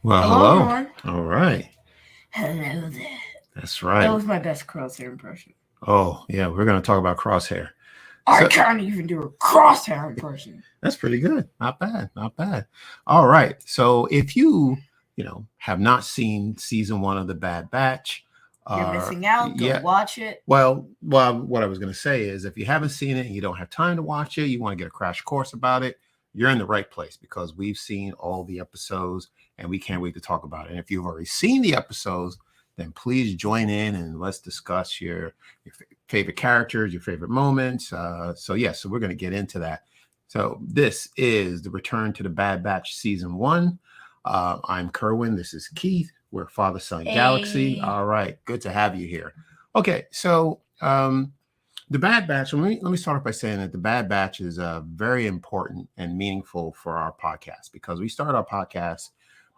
Well, Hello, hello. everyone. All right. Hello there. That's That right. was my best Crosshair impression. Oh, yeah, we're going to talk about Crosshair. I So can't even do a Crosshair impression. that's pretty good. Not bad. Not bad. All right. So if you have not seen season one of The Bad Batch, You're missing out. Go yeah. watch it. Well, what I was going to say is if you haven't seen it and you don't have time to watch it, you want to get a crash course about it, you're in the right place because we've seen all the episodes and we can't wait to talk about it. And if you've already seen the episodes, then please join in and let's discuss your favorite characters, your favorite moments. So we're going to get into that. So this is the Return to the Bad Batch season one. I'm Kerwin. This is Keith. We're Father Son Galaxy. Hey. All right, good to have you here. Okay, so the Bad Batch. Let me start off by saying that the Bad Batch is very important and meaningful for our podcast because we started our podcast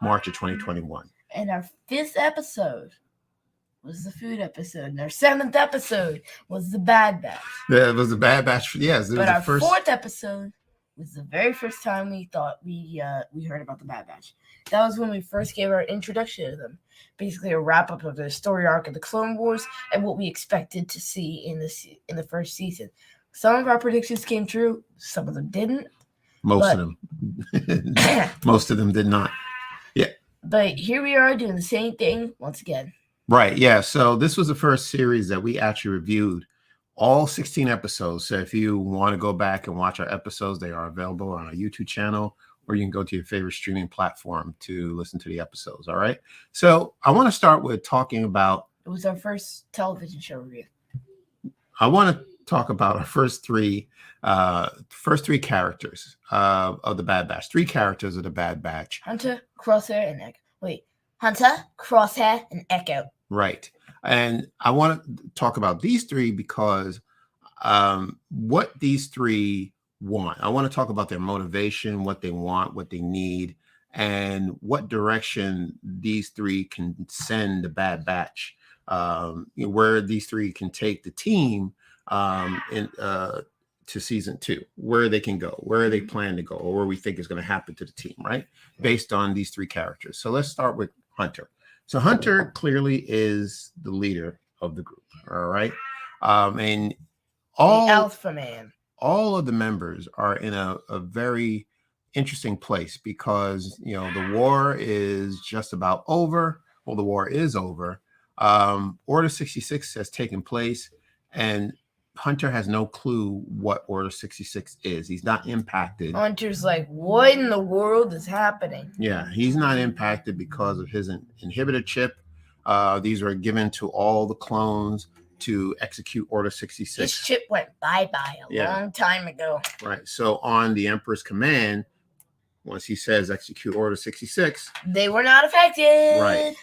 March of 2021. And our 5th episode was the food episode. And our 7th episode was the Bad Batch. Yeah, it was the Bad Batch. Yes, it was But the our first. 4th episode was the very first time we thought we heard about the Bad Batch. That was when we first gave our introduction to them. Basically, a wrap up of the story arc of the Clone Wars and what we expected to see in the first season. Some of our predictions came true, some of them didn't. Most of them, most of them did not. Yeah. But here we are doing the same thing once again. Right. Yeah. So this was the first series that we actually reviewed all 16 episodes. So if you want to go back and watch our episodes, they are available on our YouTube channel, or you can go to your favorite streaming platform to listen to the episodes. All right. So I want to start with talking about. It was our first television show review. I want to talk about our first three characters of the Bad Batch. 3 characters of the Bad Batch. Hunter, Crosshair, and Echo. Hunter, Crosshair, and Echo. Right. And I want to talk about these 3 because what these 3 want. I want to talk about their motivation, what they want, what they need, and what direction these 3 can send the Bad Batch. Where these 3 can take the team to season 2, where they can go, where they plan to go, or where we think is going to happen to the team, right? Based on these 3 characters. So let's start with Hunter. So Hunter clearly is the leader of the group. All right. And all the alpha man. All of the members are in a very interesting place because the war is just about over. Well, the war is over. Order 66 has taken place, and Hunter has no clue what Order 66 is. He's not impacted. Hunter's like, what in the world is happening? Yeah, he's not impacted because of his inhibitor chip. These were given to all the clones to execute Order 66. This chip went bye-bye a long time ago. Right. So on the Emperor's command, once he says execute Order 66, they were not affected. Right.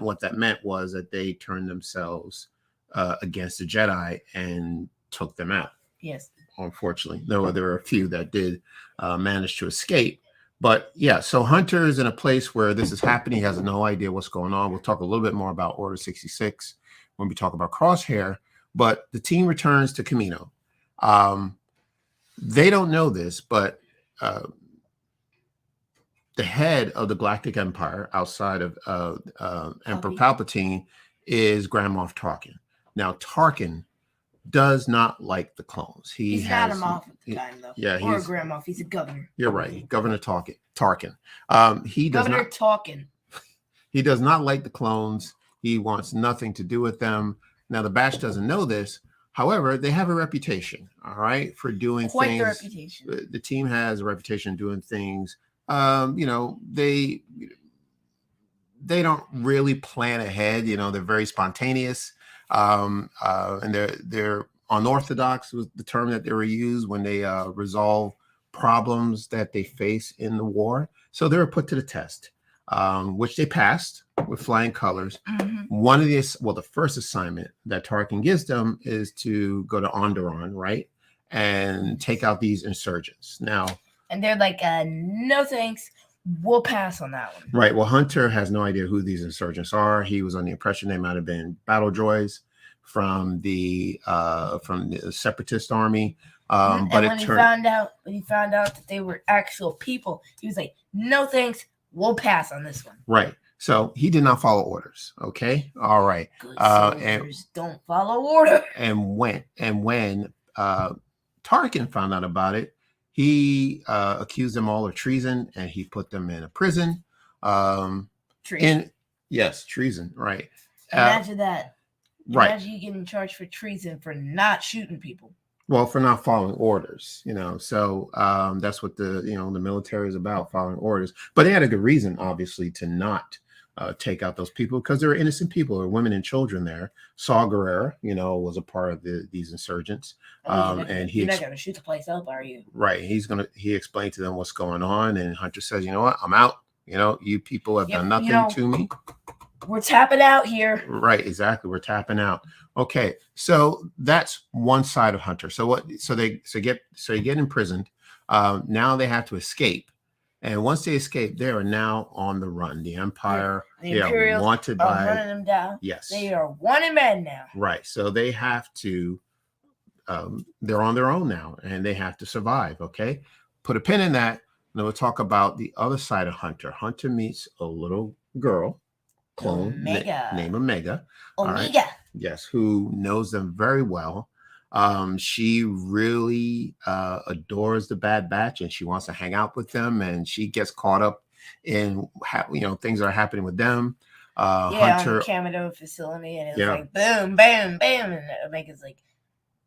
What that meant was that they turned themselves against the Jedi and took them out. Yes. Unfortunately, there were a few that did manage to escape. But yeah, so Hunter is in a place where this is happening. He has no idea what's going on. We'll talk a little bit more about Order 66 when we talk about Crosshair. But the team returns to Camino. They don't know this, but the head of the Galactic Empire outside of Emperor Palpatine is Grand Moff Tarkin. Now, Tarkin does not like the clones. He's not a Moff at the time, though. Yeah, or a Grand Moff. He's a governor. You're right. Governor Tarkin. He does Governor not. Tarkin. He does not like the clones. He wants nothing to do with them. Now, the Batch doesn't know this. However, they have a reputation, all right, for doing Quite things. The reputation. The team has a reputation of doing things. They don't really plan ahead. They're very spontaneous, and they're unorthodox was the term that they were used when they resolve problems that they face in the war. So they were put to the test, which they passed with flying colors. Mm-hmm. The first assignment that Tarkin gives them is to go to Onderon, right, and take out these insurgents. Now, and they're like, no thanks. We'll pass on that one. Right. Well, Hunter has no idea who these insurgents are. He was on the impression they might have been battle droids from the separatist army. But when he found out that they were actual people, he was like, "No thanks, we'll pass on this one. Right. So he did not follow orders. Okay. All right. Good And soldiers don't follow order. when Tarkin found out about it, he accused them all of treason, and he put them in a prison. Treason. Yes, treason. Right. Imagine that. Right. Imagine you getting charged for treason for not shooting people. Well, for not following orders, so that's what the military is about, following orders. But they had a good reason, obviously, to not take out those people, because there were innocent people, there were women and children there. Saw Gerrera, was a part of these insurgents, and you're not going to shoot the place up, are you? Right. He explained to them what's going on, and Hunter says, "You know what? I'm out. You people have done nothing to me. We're tapping out here." Right, exactly. We're tapping out. Okay, so that's one side of Hunter. So you get imprisoned. Now they have to escape, and once they escape, they are now on the run. The Empire, the they Imperials are wanted by running them down. Yes, they are wanted men now. Right, so they have to. They're on their own now, and they have to survive. Okay, put a pin in that. Now we'll talk about the other side of Hunter. Hunter meets a little girl. Clone named Omega. Omega. Yes, who knows them very well. She really adores the Bad Batch, and she wants to hang out with them, and she gets caught up in things that are happening with them. Hunter on the cameo facility, and it's like boom, bam, bam, and Omega's like,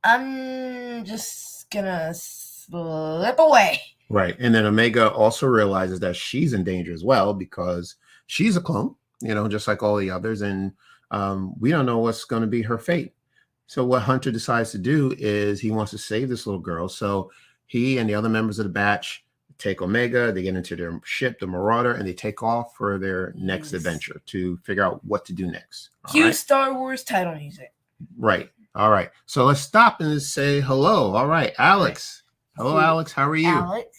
"I'm just gonna slip away." Right, and then Omega also realizes that she's in danger as well, because she's a clone. Just like all the others. And we don't know what's going to be her fate. So what Hunter decides to do is he wants to save this little girl. So he and the other members of the batch take Omega, they get into their ship, the Marauder, and they take off for their next adventure to figure out what to do next. Cue Star Wars title music. Right. All right. So let's stop and say hello. All right, Alex. Hello, Alex. How are you? Alex.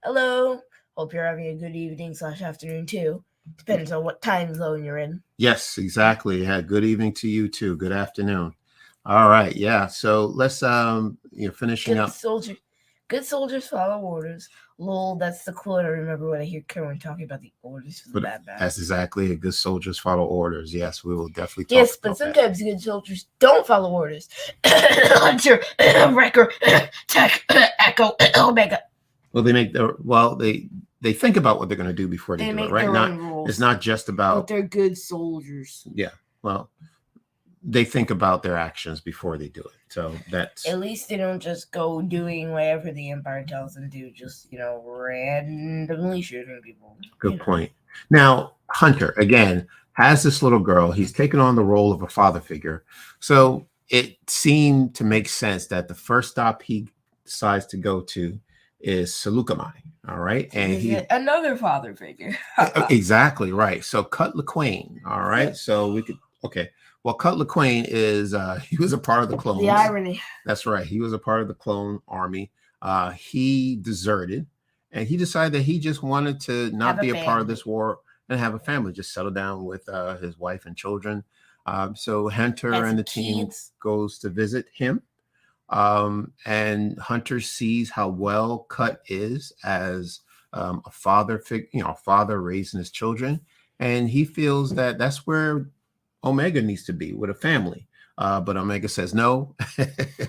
Hello. Hope you're having a good evening / afternoon too. Depends on what time zone you're in. Yes, exactly. Yeah, good evening to you too. Good afternoon. All right. Yeah. So let's finishing up. Good soldiers follow orders. Lol, that's the quote I remember when I hear Kerwin talking about the orders for the Bad Batch. That's exactly it. Good soldiers follow orders. Yes, we will definitely talk Yes, but sometimes good soldiers don't follow orders. Hunter, Wrecker, Tech, Echo, Omega. Well, they think about what they're going to do before they do it, right? It's not just about. But they're good soldiers. Yeah. Well, they think about their actions before they do it. So that's. At least they don't just go doing whatever the Empire tells them to do, just, randomly shooting people. Good point. Now, Hunter, again, has this little girl. He's taken on the role of a father figure. So it seemed to make sense that the first stop he decides to go to is Seleucami. All right. And he another father figure. Exactly right. So Cut Lawquane. All right. So we could well, Cut Lawquane is he was a part of the clones. The irony. That's right. He was a part of the clone army. He deserted, and he decided that he just wanted to not be a part of this war and have a family, just settle down with his wife and children. So Hunter and the team goes to visit him. And Hunter sees how well Cut is as a father figure, a father raising his children, and he feels that that's where Omega needs to be, with a family. But Omega says no.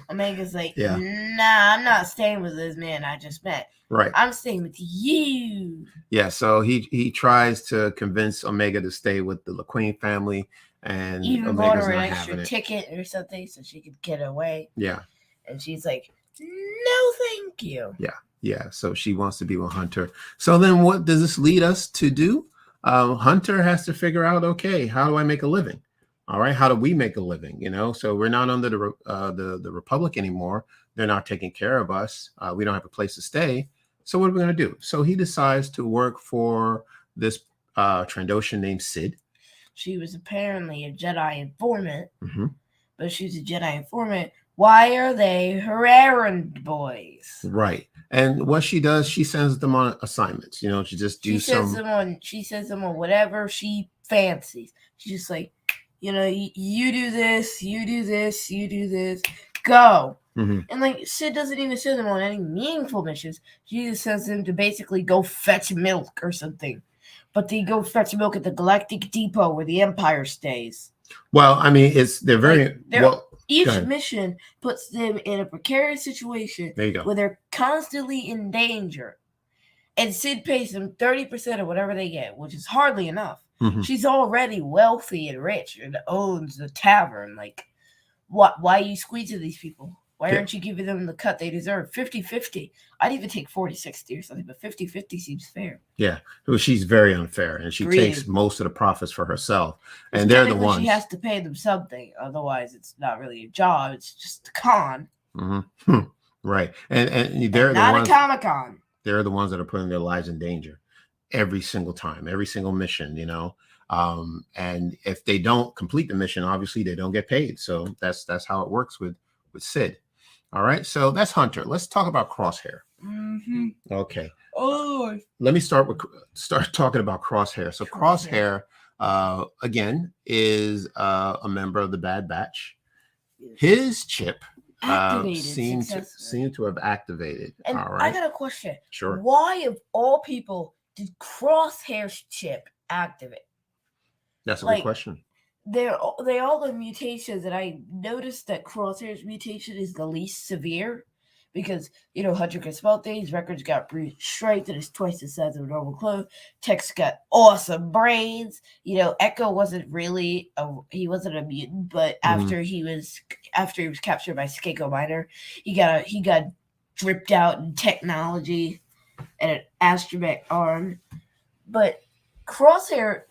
Omega's like, nah, I'm not staying with this man I just met. Right. I'm staying with you. Yeah. So he tries to convince Omega to stay with the Lawquane family, and even bought her an extra ticket or something so she could get away. Yeah. And she's like, no, thank you. Yeah. Yeah. So she wants to be with Hunter. So then what does this lead us to do? Hunter has to figure out, okay, how do I make a living? All right. How do we make a living? So we're not under the Republic anymore. They're not taking care of us. We don't have a place to stay. So what are we going to do? So he decides to work for this Trandoshan named Sid. She was apparently a Jedi informant, but she's a Jedi informant. Why are they her errand boys? Right. And what she does, she sends them on assignments. She just do She sends them on whatever she fancies. She's just like, you do this, you do this, you do this, go. And like Sid doesn't even send them on any meaningful missions. She just sends them to basically go fetch milk or something. but they go fetch milk at the Galactic Depot where the Empire stays. Well, I mean, they're very Like, they're- well. Each mission puts them in a precarious situation There you go. where they're constantly in danger. And Sid pays them 30% of whatever they get, which is hardly enough. Mhm. She's already wealthy and rich and owns the tavern. Like, why are you squeezing these people? Why Yeah. aren't you giving them the cut they deserve? 50-50. I'd even take 40-60 or something, but 50-50 seems fair. Yeah, well, she's very unfair, and she Greedy. takes most of the profits for herself. Which And they're the technically ones. She has to pay them something. Otherwise, it's not really a job. It's just a con. Mhm. Right, and they're Not the ones. a Comic-Con. They're the ones that are putting their lives in danger every single time, every single mission. And if they don't complete the mission, obviously they don't get paid. So that's how it works with Sid. All right, so that's Hunter. Let's talk about Crosshair. Mm-hmm. Okay. Oh, Let me start talking about Crosshair. So Crosshair, again, is a member of the Bad Batch. His chip seemed to have activated. And all right. I got a question. Sure. Why, of all people, did Crosshair's chip activate? That's a good question. They all have mutations, and I noticed that Crosshair's mutation is the least severe because, Hunter can spell things, Records got strength and is twice the size of a normal clone. Tex got awesome brains. Echo wasn't really he wasn't a mutant, but after he was captured by Skako Minor, he got dripped out in technology and an astromech arm. But Crosshair,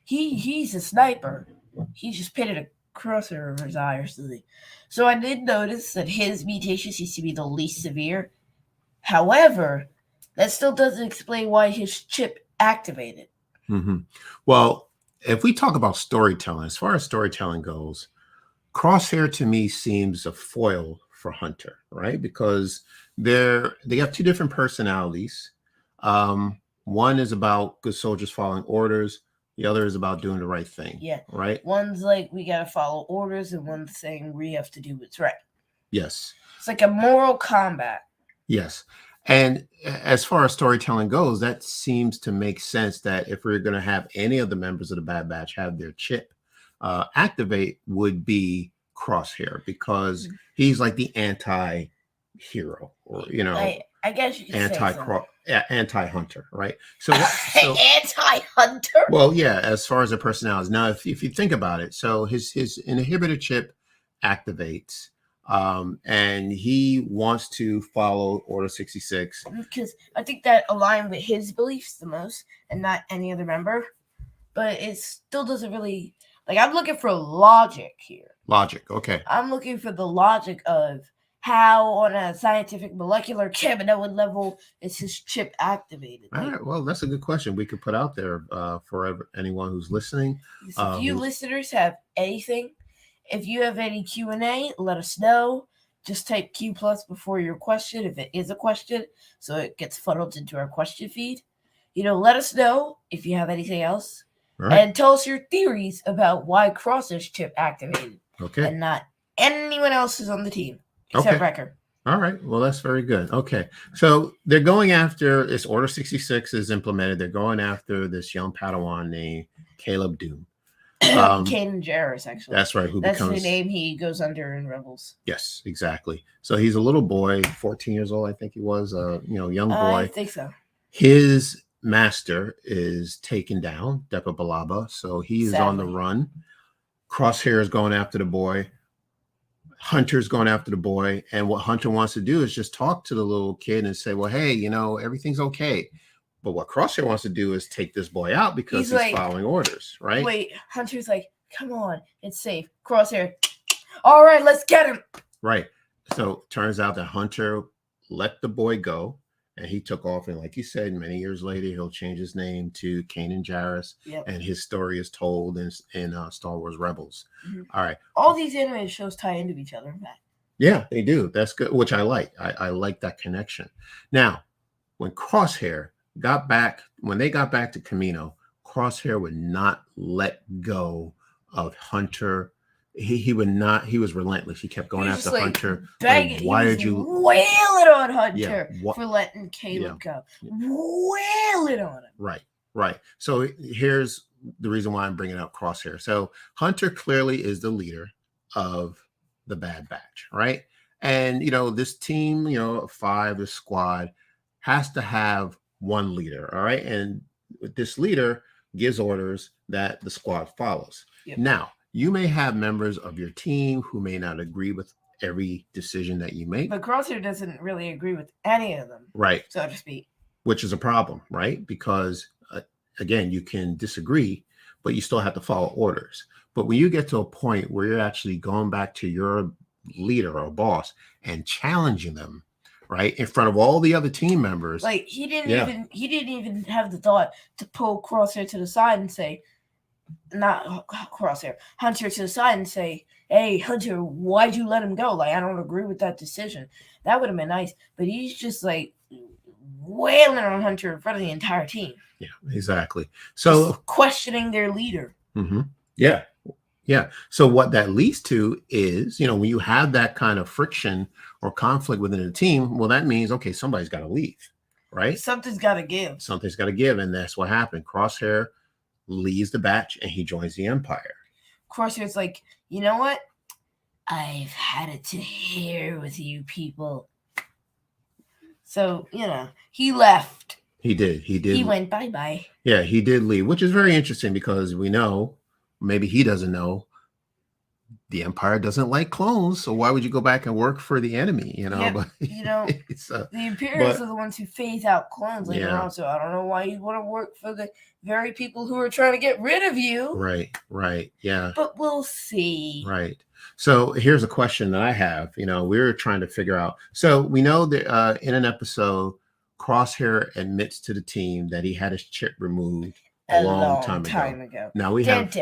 he's a sniper. He just pitted a crosshair over his eye or something. So I did notice that his mutation seems to be the least severe. However, that still doesn't explain why his chip activated. Mm-hmm. Well, if we talk about storytelling, as far as storytelling goes, Crosshair to me seems a foil for Hunter, right? Because they have two different personalities. One is about good soldiers following orders. The other is about doing the right thing. Yeah. Right? One's like, we got to follow orders, and one's saying we have to do what's right. Yes. It's like a moral combat. Yes. And as far as storytelling goes, that seems to make sense that if we're going to have any of the members of the Bad Batch have their chip activate, would be Crosshair, because he's like the anti-hero, or, I guess you could say so. Anti-Hunter, right? So Anti-Hunter? Well, yeah, as far as the personalities. Now, if you think about it, so his inhibitor chip activates, and he wants to follow Order 66. Because I think that aligned with his beliefs the most, and not any other member. But it still doesn't really... I'm looking for logic here. Logic, okay. I'm looking for the logic of how, on a scientific molecular cannabinoid level, is his chip activated. All right, well, that's a good question we could put out there for anyone who's listening. If you listeners have anything, if you have any Q&A, let us know. Just type Q+ before your question if it is a question, so it gets funneled into our question feed. Let us know if you have anything else. Right. And tell us your theories about why Crosshair's chip activated. Okay. And not anyone else's on the team. Except Wrecker. All right. Well, that's very good. Okay. So they're going after this. Order 66 is implemented. They're going after this young Padawan named Caleb Doom. Kanan Jarrus, actually. That's right. That's the name he goes under in Rebels. Yes, exactly. So he's a little boy, 14 years old, I think he was. Young boy. I think so. His master is taken down, Depa Billaba. So he is on the run. Crosshair is going after the boy. Hunter's going after the boy, and what Hunter wants to do is just talk to the little kid and say, well, hey, everything's okay. But what Crosshair wants to do is take this boy out because he's following orders, right? Wait, Hunter's like, come on, it's safe. Crosshair, all right, let's get him. Right. So turns out that Hunter let the boy go, and he took off. And like you said, many years later, he'll change his name to Kanan Jarrus, and his story is told in Star Wars Rebels. Mm-hmm. All right. All these animated shows tie into each other, in fact. Yeah, they do. That's good, which I like. I like that connection. Now, when Crosshair got back to Camino, Crosshair would not let go of Hunter. He would not. He was relentless. He kept going after Hunter. Why did you wailing on Hunter for letting Caleb go? Wailing on him. Right. Right. So here's the reason why I'm bringing up Crosshair. So Hunter clearly is the leader of the Bad Batch, right? And this team, of five, the squad, has to have one leader. All right. And this leader gives orders that the squad follows. Yep. Now, you may have members of your team who may not agree with every decision that you make. But Crosshair doesn't really agree with any of them. Right. So to speak. Which is a problem, right? Because again, you can disagree, but you still have to follow orders. But when you get to a point where you're actually going back to your leader or boss and challenging them, right, in front of all the other team members, like he didn't even have the thought to pull Crosshair to the side and say, not Crosshair, Hunter to the side and say, "Hey, Hunter, why'd you let him go? Like, I don't agree with that decision." That would have been nice. But he's just like wailing on Hunter in front of the entire team. Yeah, exactly. So just questioning their leader. Mm-hmm. Yeah. So what that leads to is, when you have that kind of friction or conflict within a team, well, that means, okay, somebody's got to leave, right? Something's got to give. Something's got to give. And that's what happened. Crosshair leaves the batch and he joins the Empire. Crosshair's like, you know what? I've had it to here with you people. So, he left. He did. He went bye-bye. Yeah, he did leave, which is very interesting because we know, maybe he doesn't know, the Empire doesn't like clones. So why would you go back and work for the enemy? Yeah, but the Imperials are the ones who phase out clones later on. So I don't know why you'd want to work for the very people who are trying to get rid of you. Right. Yeah. But we'll see. Right. So here's a question that I have. We're trying to figure out. So we know that in an episode, Crosshair admits to the team that he had his chip removed a long time ago. Now we have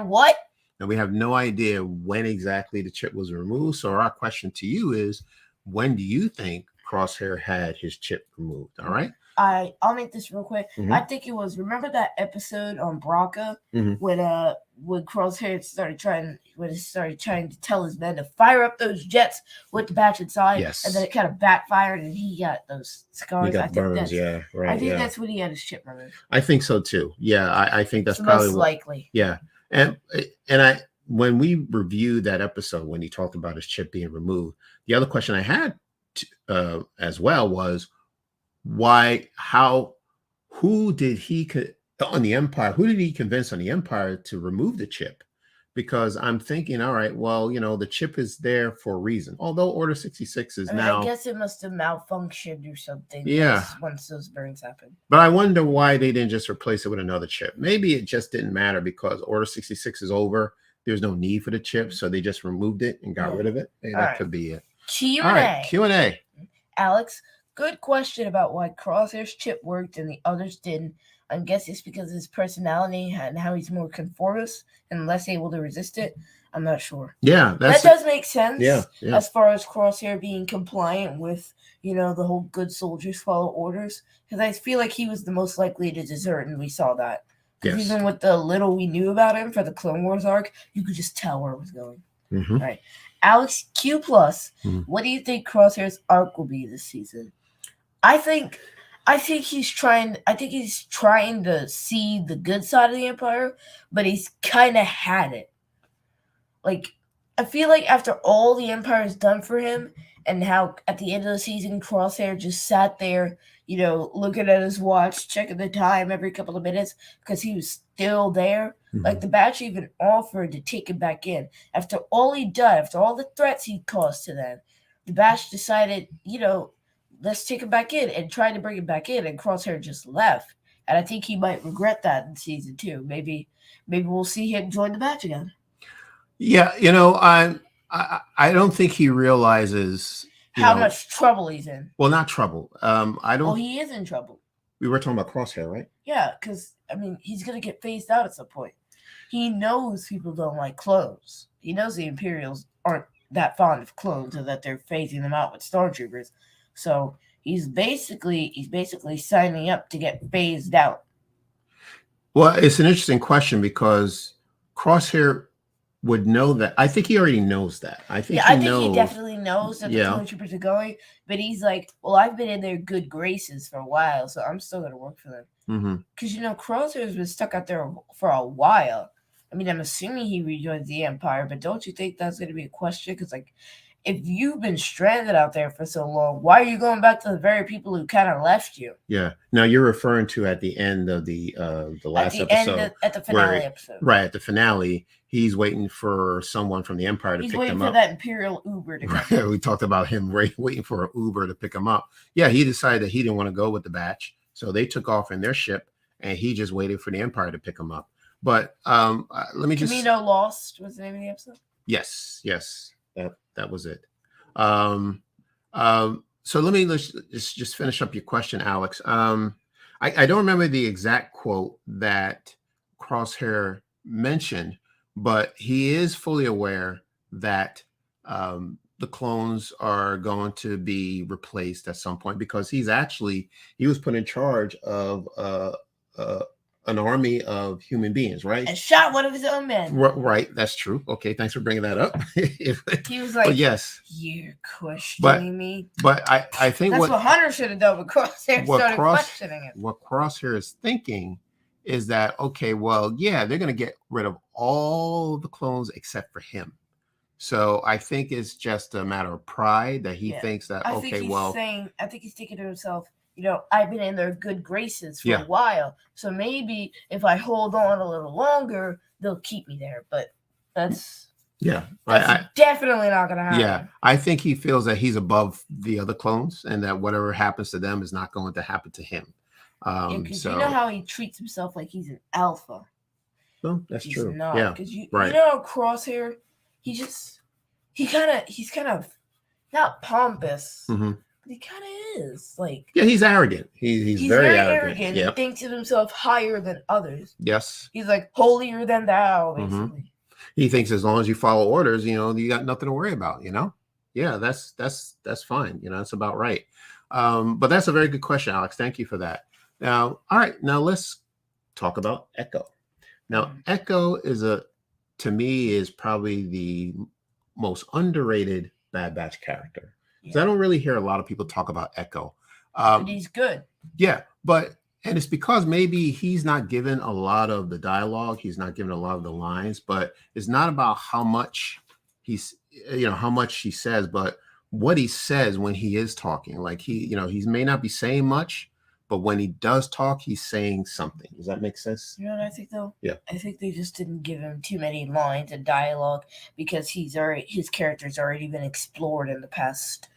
what? Now we have no idea when exactly the chip was removed. So our question to you is, when do you think Crosshair had his chip removed? All right. I'll make this real quick. Mm-hmm. I think it was, remember that episode on Braca when Crosshair started trying to tell his men to fire up those jets with the batch inside. Yes. And then it kind of backfired and he got those scars. He got burns, yeah. Right. I think that's when he had his chip removed. I think so too. Yeah, I think that's probably most likely. Yeah. And when we reviewed that episode when he talked about his chip being removed, the other question I had as well was, who did he on the Empire? Who did he convince on the Empire to remove the chip? Because I'm thinking, all right, well, the chip is there for a reason. Although Order 66 is now, I guess it must have malfunctioned or something. Yeah. Once those burns happened. But I wonder why they didn't just replace it with another chip. Maybe it just didn't matter because Order 66 is over. There's no need for the chip, so they just removed it and got rid of it. Maybe that could be it. Q&A. All right, Q&A. Alex, good question about why Crosshair's chip worked and the others didn't. I guess it's because of his personality and how he's more conformist and less able to resist it. I'm not sure. Yeah, that does make sense. Yeah. As far as Crosshair being compliant with, the whole good soldiers follow orders. Because I feel like he was the most likely to desert, and we saw that. Yes. Even with the little we knew about him for the Clone Wars arc, you could just tell where it was going. Mm-hmm. All right. Alex Q+, what do you think Crosshair's arc will be this season? I think he's trying to see the good side of the Empire, but he's kind of had it. Like, I feel like after all the Empire's done for him and how at the end of the season Crosshair just sat there, looking at his watch, checking the time every couple of minutes because he was still there. Mm-hmm. Like, the batch even offered to take him back in. After all he'd done, after all the threats he'd caused to them, the batch decided, let's take him back in and try to bring him back in, and Crosshair just left. And I think he might regret that in season 2. Maybe we'll see him join the batch again. Yeah, I don't think he realizes how much trouble he's in. Well, not trouble. I don't. Well, he is in trouble. We were talking about Crosshair, right? Yeah, because he's gonna get phased out at some point. He knows people don't like clones. He knows the Imperials aren't that fond of clones, and that they're phasing them out with stormtroopers. So he's basically signing up to get phased out. Well, it's an interesting question because Crosshair would know that. I think he already knows that. I think Yeah, he I think he knows. definitely knows that the Yeah. clone troopers are going, but he's like, well, I've been in their good graces for a while, so I'm still gonna work for them. Mm-hmm. Because Crosshair's been stuck out there for a while. I mean, I'm assuming he rejoins the Empire, but don't you think that's gonna be a question? Because like, if you've been stranded out there for so long, why are you going back to the very people who kind of left you? Yeah. Now you're referring to at the end of the last episode, At the finale episode, right at the finale, he's waiting for someone from the Empire to pick him up. He's waiting for that Imperial Uber to come. We talked about him waiting for an Uber to pick him up. Yeah, he decided that he didn't want to go with the batch, so they took off in their ship, and he just waited for the Empire to pick him up. But let me just. Camino Lost was the name of the episode. Yes, that was it. So let's just finish up your question, Alex. I don't remember the exact quote that Crosshair mentioned, but he is fully aware that the clones are going to be replaced at some point, because he was put in charge of an army of human beings, right? And shot one of his own men. Right, that's true. Okay, thanks for bringing that up. He was like, yes, you're questioning me. But I think that's what Hunter should have done with Crosshair. Started questioning it. What Crosshair is thinking is that, okay, well, yeah, they're going to get rid of all the clones except for him. So I think it's just a matter of pride that he thinks that, I think he's thinking to himself, I've been in their good graces for a while, so maybe if I hold on a little longer, they'll keep me there. But that's definitely not going to happen. Yeah, I think he feels that he's above the other clones, and that whatever happens to them is not going to happen to him. Because you know how he treats himself like he's an alpha. Well, that's he's true. Not, yeah, because you know Crosshair, he's kind of not pompous. Mm-hmm. He kind of is like. Yeah, he's arrogant. He's very arrogant. Yep. He thinks of himself higher than others. Yes. He's like holier than thou, basically. Mm-hmm. He thinks as long as you follow orders, you got nothing to worry about. Yeah, that's fine. That's about right. But that's a very good question, Alex. Thank you for that. Now, all right. Now let's talk about Echo. Now, Echo to me is probably the most underrated Bad Batch character. So I don't really hear a lot of people talk about Echo. But he's good. Yeah, and it's because maybe he's not given a lot of the dialogue. He's not given a lot of the lines, but it's not about how much he says, but what he says when he is talking. Like he may not be saying much, but when he does talk, he's saying something. Does that make sense? You know what I think though? Yeah. I think they just didn't give him too many lines and dialogue because his character's already been explored in the past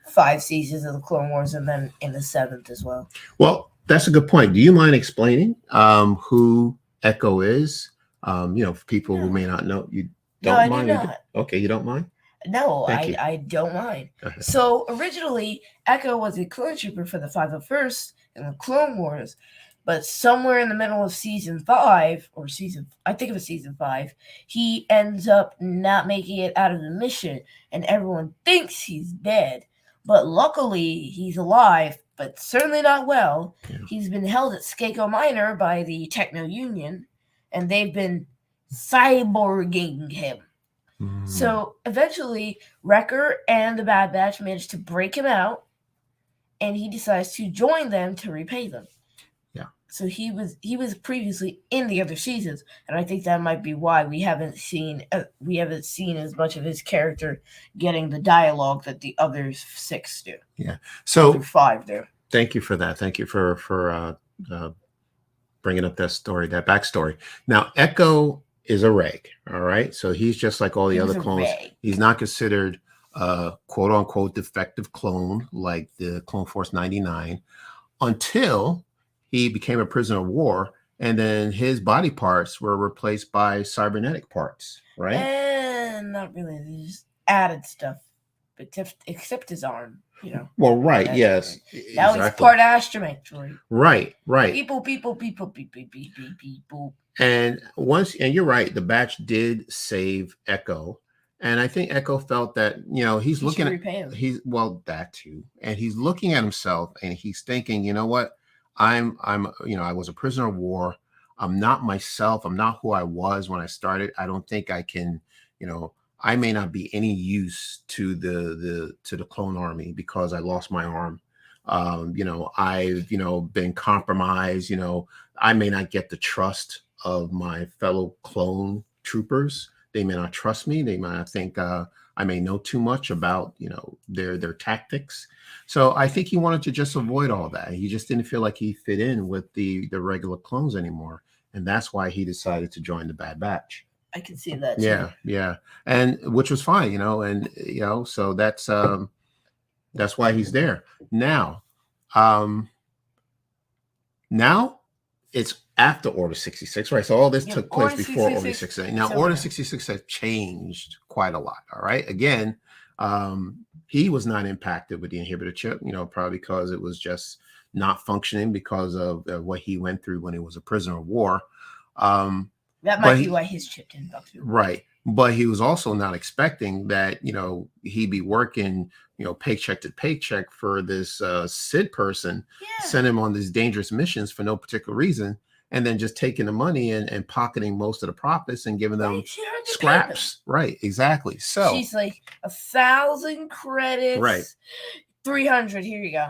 5 seasons of the Clone Wars, and then in the 7th as well. Well, that's a good point. Do you mind explaining who Echo is? For people who may not know, you don't mind? No, I do not. Okay, you don't mind? No, I don't mind. So originally, Echo was a clone trooper for the 501st in the Clone Wars, but somewhere in the middle of season 5, I think it was season 5, he ends up not making it out of the mission, and everyone thinks he's dead. But luckily, he's alive, but certainly not well. Yeah. He's been held at Skako Minor by the Techno Union, and they've been cyborging him. Mm. So eventually, Wrecker and the Bad Batch managed to break him out, and he decides to join them to repay them. Yeah. So he was previously in the other seasons, and I think that might be why we haven't seen as much of his character getting the dialogue that the other 6 do. Yeah. So 5 do. Thank you for that. Thank you for bringing up that story, that backstory. Now, Echo is a reg. All right. So he's just like all the other clones. He's not considered a quote unquote defective clone like the Clone Force 99 until he became a prisoner of war, and then his body parts were replaced by cybernetic parts, right? And not really. They just added stuff, except his arm, Well, right, yes. Now he's part astromech, right? Right. People. And you're right, the batch did save Echo. And I think Echo felt that, he's looking at that too. And he's looking at himself and he's thinking, you know what? I was a prisoner of war. I'm not myself. I'm not who I was when I started. I don't think I can, I may not be any use to the clone army because I lost my arm. I've, been compromised. I may not get the trust of my fellow clone troopers. They may not trust me. They might not think I may know too much about, their tactics. So I think he wanted to just avoid all that. He just didn't feel like he fit in with the regular clones anymore, and that's why he decided to join the Bad Batch. I can see that too. Yeah, and which was fine, and so that's why he's there now. Now it's after Order 66, right? So all this took place before Order 66. Now Order 66 has changed quite a lot. All right, again, he was not impacted with the inhibitor chip, probably because it was just not functioning because of what he went through when he was a prisoner of war. That might be why his chip didn't function. Right. But he was also not expecting that, he'd be working, paycheck to paycheck for this Sid person, send him on these dangerous missions for no particular reason, and then just taking the money and pocketing most of the profits and giving them scraps. Right. Exactly. So she's like 1,000 credits. Right. 300. Here you go.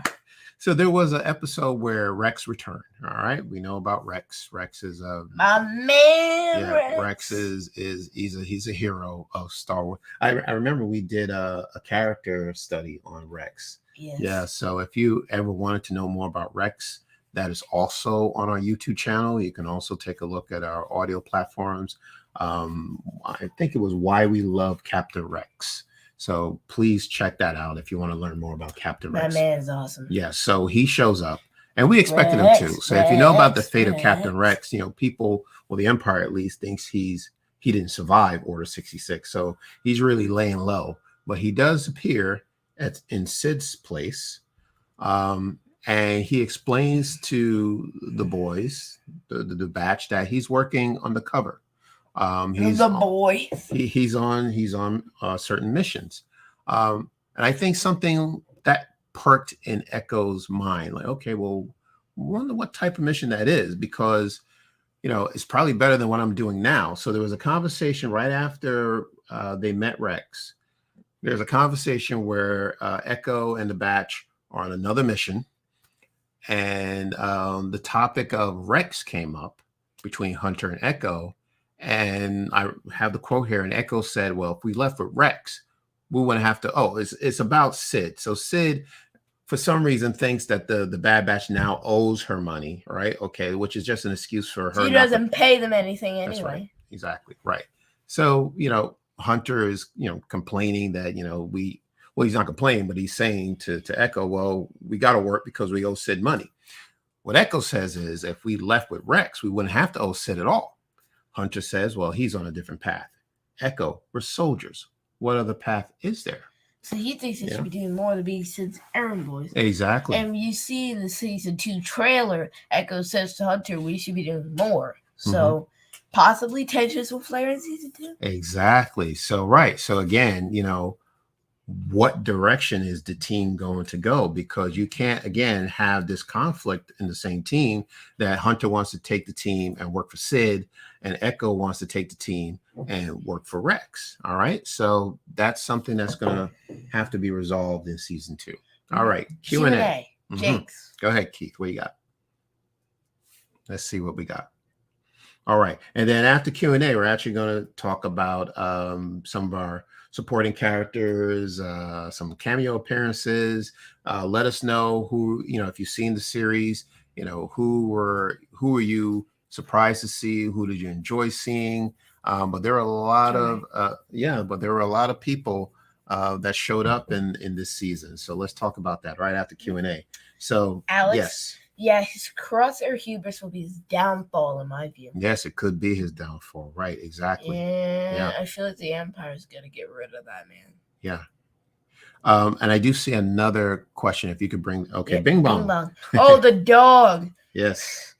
So there was an episode where Rex returned. All right, we know about Rex. Rex is my man. Yeah, Rex is he's a hero of Star Wars. I remember we did a character study on Rex. Yes. Yeah. So if you ever wanted to know more about Rex, that is also on our YouTube channel. You can also take a look at our audio platforms. I think it was Why We Love Captain Rex. So please check that out if you want to learn more about Captain Rex. That man is awesome. Yeah, so he shows up, and we expected him to. So if you know about the fate of Captain Rex, people, well, the Empire at least thinks he didn't survive Order 66. So he's really laying low. But he does appear in Sid's place, and he explains to the boys, the batch, that he's working undercover. He's the boy. He's on certain missions, and I think something that perked in Echo's mind, like, okay, well, wonder what type of mission that is, because it's probably better than what I'm doing now. So there was a conversation right after they met Rex. There's a conversation where Echo and the batch are on another mission, and the topic of Rex came up between Hunter and Echo. And I have the quote here, and Echo said, well, if we left with Rex, we wouldn't have to, it's about Sid. So Sid, for some reason, thinks that the Bad Batch now owes her money, right? Okay, which is just an excuse for her. She doesn't pay them anything anyway. That's right. Exactly, right. So, Hunter is, complaining that, he's not complaining, but he's saying to Echo, well, we got to work because we owe Sid money. What Echo says is, if we left with Rex, we wouldn't have to owe Sid at all. Hunter says, well, he's on a different path. Echo, we're soldiers. What other path is there? So he thinks he should be doing more to be Sid's errand boys. Exactly. And you see in the season 2 trailer, Echo says to Hunter, we should be doing more. So possibly tensions will flare in season 2. Exactly. So, right. So again, what direction is the team going to go? Because you can't, again, have this conflict in the same team, that Hunter wants to take the team and work for Sid, and Echo wants to take the team and work for Rex. All right. So that's something that's going to have to be resolved in season 2. All right. Q&A. Jinx. Go ahead, Keith. What you got? Let's see what we got. All right. And then after Q&A, we're actually going to talk about some of our supporting characters, some cameo appearances. Let us know who, if you've seen the series, who are you surprised to see? Who did you enjoy seeing? But there are a lot of people that showed up in this season. So let's talk about that right after Q&A. So Alex, yes. Yeah, his Crosshair hubris will be his downfall, in my view. Yes, it could be his downfall. Right, exactly. Yeah. I feel like the Empire's going to get rid of that, man. Yeah. And I do see another question. If you could bring, Bing Bong. Bing Bong. Oh, the dog. Yes.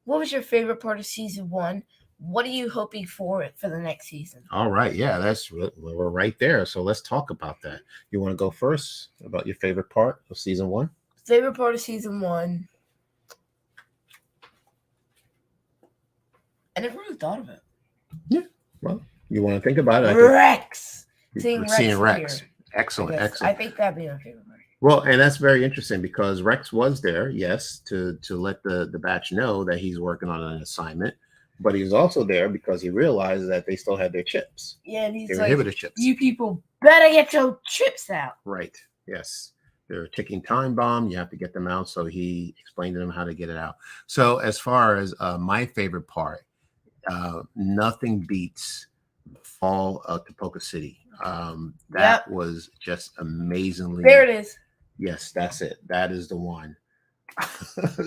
What was your favorite part of season 1? What are you hoping for the next season? All right. Yeah, we're right there. So let's talk about that. You want to go first about your favorite part of season 1? Favorite part of season 1. I never really thought of it. Yeah. Well, you want to think about it. Rex. Seeing Seeing Rex. appear. Excellent. I Excellent. think that'd be my favorite part. Well, and that's very interesting because Rex was there, yes, to let the batch know that he's working on an assignment, but he was also there because he realized that they still had their chips, Yeah, and he's their like, inhibitor chips. you people better get your chips out. Right. Yes. They're a ticking time bomb. You have to get them out. So he explained to them how to get it out. So as far as my favorite part, nothing beats the fall of Tipoca City. That was just amazingly. There it is. Yes, that's it. That is the one.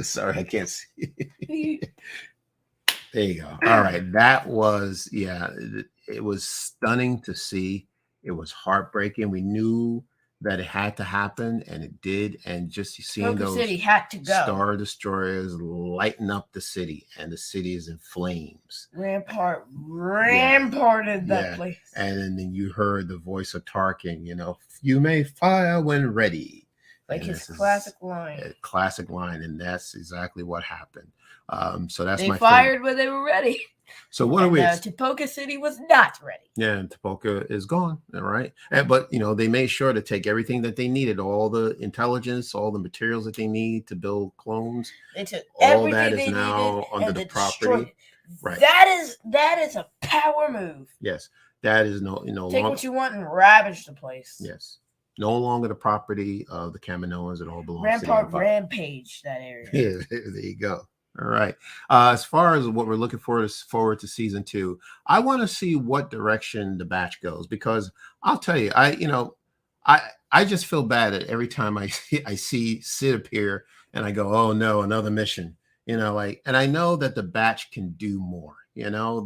Sorry, I can't see. There you go. All right. That was, it was stunning to see. It was heartbreaking. We knew that it had to happen, and it did. And just seeing those City had to go. Star Destroyers lighten up the city, and the city is in flames. Ramparted that place. And then you heard the voice of Tarkin, you may fire when ready. Like his classic line. A classic line, and that's exactly what happened. So that's they my fired favorite. when they were ready. So what are we? Tipoca City was not ready. Yeah, and Tipoca is gone. All right, but they made sure to take everything that they needed, all the intelligence, all the materials that they need to build clones. They took all that is now under the property. Right. That is a power move. Yes, that is no take what you want and ravage the place. Yes. No longer the property of the Kaminoans. It all belongs Rampart to the Rampage, that area. Yeah, there you go. All right. As far as what we're looking forward to season 2, I want to see what direction the batch goes, because I'll tell you, I just feel bad that every time I see Sid appear and I go, oh no, another mission. And I know that the batch can do more. They're not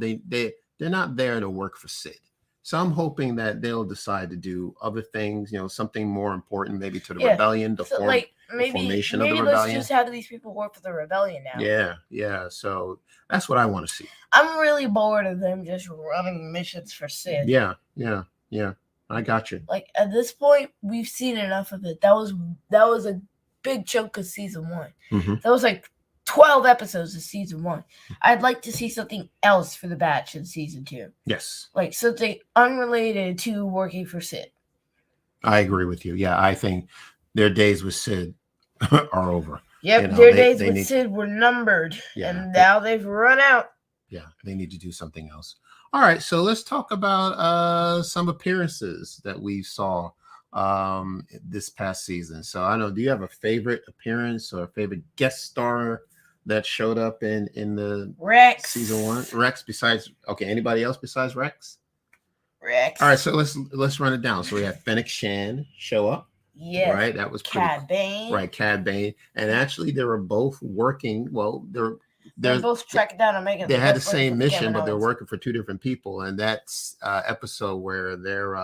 there to work for Sid. So I'm hoping that they'll decide to do other things, something more important, maybe to the rebellion, the formation of the rebellion. Let's just have these people work for the rebellion now. Yeah. So that's what I want to see. I'm really bored of them just running missions for Sid. Yeah. I got you. Like at this point, we've seen enough of it. That was a big chunk of season 1. Mm-hmm. That was like 12 episodes of season 1. I'd like to see something else for the batch in season 2. Yes. Like something unrelated to working for Sid. I agree with you. Yeah, I think their days with Sid are over. Yep, their days with Sid were numbered. Yeah, and now they've run out. Yeah, they need to do something else. All right, so let's talk about some appearances that we saw this past season. So I know, do you have a favorite appearance or a favorite guest star that showed up in the Rex season 1? Rex anybody else besides Rex? Rex. All right, so let's run it down. So we had Fennec Shan show up. Yeah. Right, that was pretty Cad Bane. Right, Cad Bane. And actually they were both working, they're both tracking down and making. They had the same mission, but they're working for 2 different people. And that's episode where they're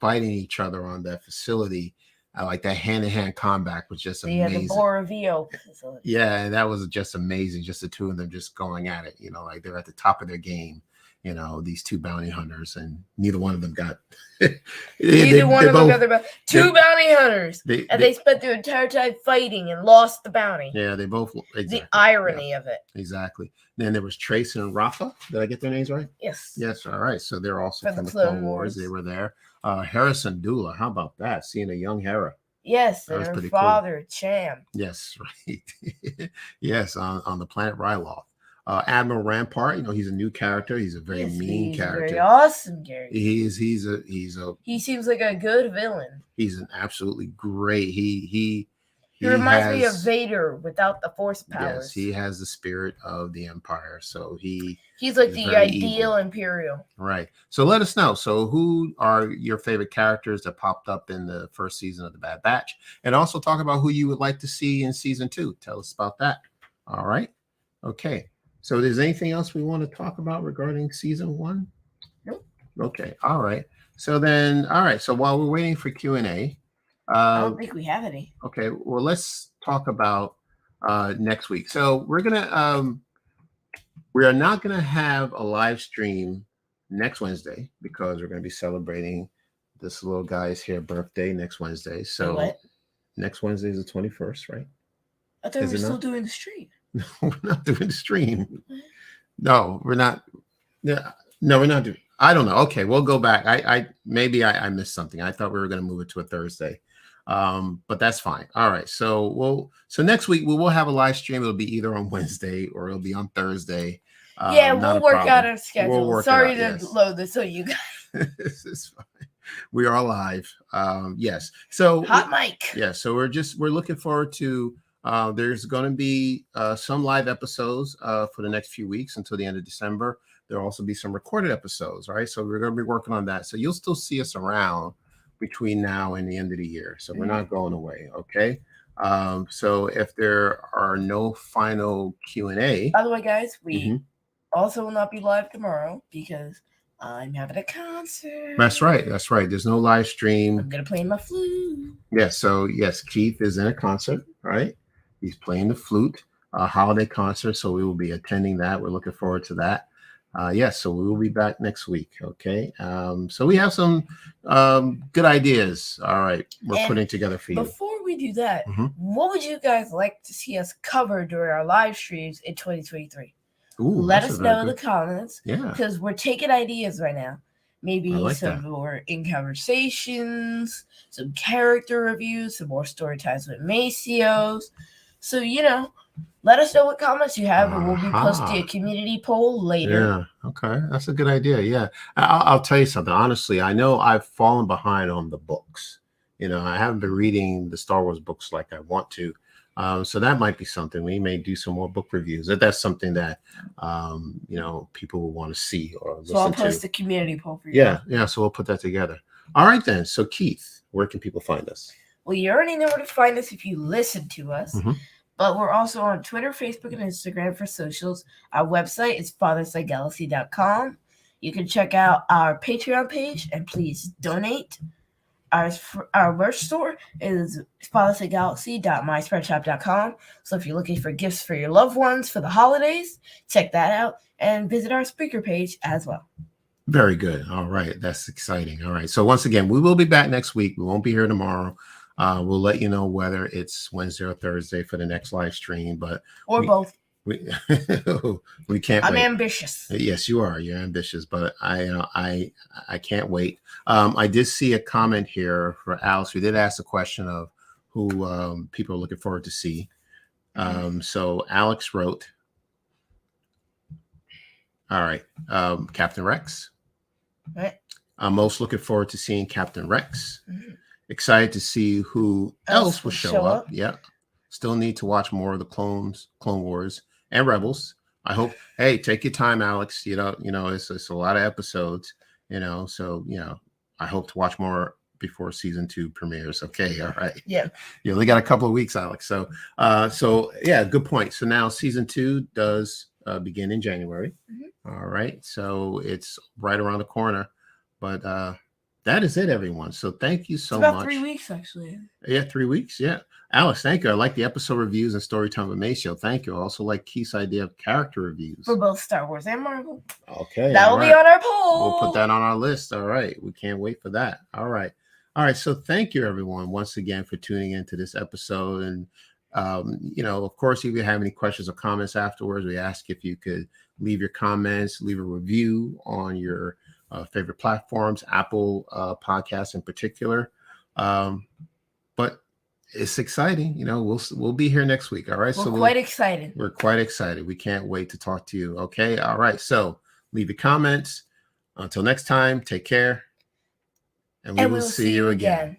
fighting each other on that facility. I like that hand-to-hand combat was just amazing. The Boravio facility. Yeah, and that was just amazing. Just the 2 of them just going at it. Like they're at the top of their game. These 2 bounty hunters, and neither one of them got. Neither one of them got their bounty. 2 bounty hunters, and they spent their entire time fighting and lost the bounty. Yeah, they both. Exactly. The irony of it. Exactly. Then there was Trace and Rafa. Did I get their names right? Yes. Yes. All right. So they're also from the Clone Wars. They were there. Harrison Dula. How about that? Seeing a young Hera. Yes, and her father, cool. Cham. Yes, right. Yes, on the planet Ryloth. Admiral Rampart, he's a new character. He's a very mean character. Very awesome character. He seems like a good villain. He's an absolutely great. He reminds me of Vader without the Force powers. Yes, he has the spirit of the Empire. So he's like the ideal Imperial. Right. So let us know. So who are your favorite characters that popped up in the first season of the Bad Batch? And also talk about who you would like to see in season 2. Tell us about that. All right. Okay. So is there anything else we want to talk about regarding season 1? Nope. Okay. All right. So while we're waiting for Q&A. I don't think we have any. Okay. Well, let's talk about next week. So we are not going to have a live stream next Wednesday because we're going to be celebrating this little guy's birthday next Wednesday. So what? Next Wednesday is the 21st, right? I thought we were still doing the stream. No, we're not doing the stream. No, we're not. Yeah, no, we're not doing. I don't know. Okay, we'll go back. I missed something. I thought we were going to move it to a Thursday, but that's fine. All right. So next week we will have a live stream. It'll be either on Wednesday or it'll be on Thursday. Yeah, Not we'll a work out problem. our schedule. We'll work it Sorry out, to yes. load this on you guys. This is fine. We are live. Yes. So Hot mic. yeah. So we're looking forward to. There's going to be some live episodes for the next few weeks until the end of December. There'll also be some recorded episodes, right? So we're going to be working on that. So you'll still see us around between now and the end of the year. So we're not going away, okay? So if there are no final Q&A. By the way, guys, we also will not be live tomorrow because I'm having a concert. That's right. That's right. There's no live stream. I'm going to play my flute. Yeah, so yes, Keith is in a concert, right? He's playing the flute, holiday concert. So we will be attending that. We're looking forward to that. Yes, so we will be back next week. Okay. So we have some good ideas. All right. We're putting together for you. Before we do that, what would you guys like to see us cover during our live streams in 2023? Let us know in the comments. Yeah. Because we're taking ideas right now. Maybe some more in conversations, some character reviews, some more story times with Macios. So, let us know what comments you have, and we'll be posting a community poll later. Yeah, okay. That's a good idea. Yeah. I'll tell you something. Honestly, I know I've fallen behind on the books. I haven't been reading the Star Wars books like I want to. So that might be something. We may do some more book reviews. If that's something that, people will want to see or listen to. So I'll post the community poll for you. Yeah. So we'll put that together. All right, then. So, Keith, where can people find us? Well, you already know where to find us if you listen to us. But we're also on Twitter, Facebook, and Instagram for socials. Our website is fathersidegalaxy.com. You can check out our Patreon page and please donate. Our merch store is fathersidegalaxy.myspreadshop.com. So if you're looking for gifts for your loved ones for the holidays, check that out and visit our speaker page as well. Very good. All right. That's exciting. All right. So once again, we will be back next week. We won't be here tomorrow. We'll let you know whether it's Wednesday or Thursday for the next live stream, both. We can't. I'm ambitious. Yes, you are. You're ambitious, but I can't wait. I did see a comment here for Alice. We did ask the question of who people are looking forward to see. So Alex wrote, all right, Captain Rex. Right. I'm most looking forward to seeing Captain Rex. Excited to see who else will show up. Yeah. Still need to watch more of the Clone Wars and Rebels. I hope. Hey, take your time, Alex. It's a lot of episodes. So I hope to watch more before season 2 premieres. Okay, all right. Yeah. You only got a couple of weeks, Alex. So yeah, good point. So now season 2 does begin in January. All right. So it's right around the corner, but that is it, everyone. So thank you so much. About 3 weeks, actually. Yeah, 3 weeks. Yeah. Alex, thank you. I like the episode reviews and Storytime with Maceo. Thank you. I also like Keith's idea of character reviews. For both Star Wars and Marvel. Okay. That will be on our poll. We'll put that on our list. All right. We can't wait for that. All right. So thank you, everyone, once again for tuning into this episode. And, of course, if you have any questions or comments afterwards, we ask if you could leave your comments, leave a review on your favorite platforms, Apple podcasts in particular. But it's exciting. We'll be here next week. All right. We're quite excited. We're quite excited. We can't wait to talk to you. Okay. All right. So leave your comments. Until next time, take care. And we will see you again.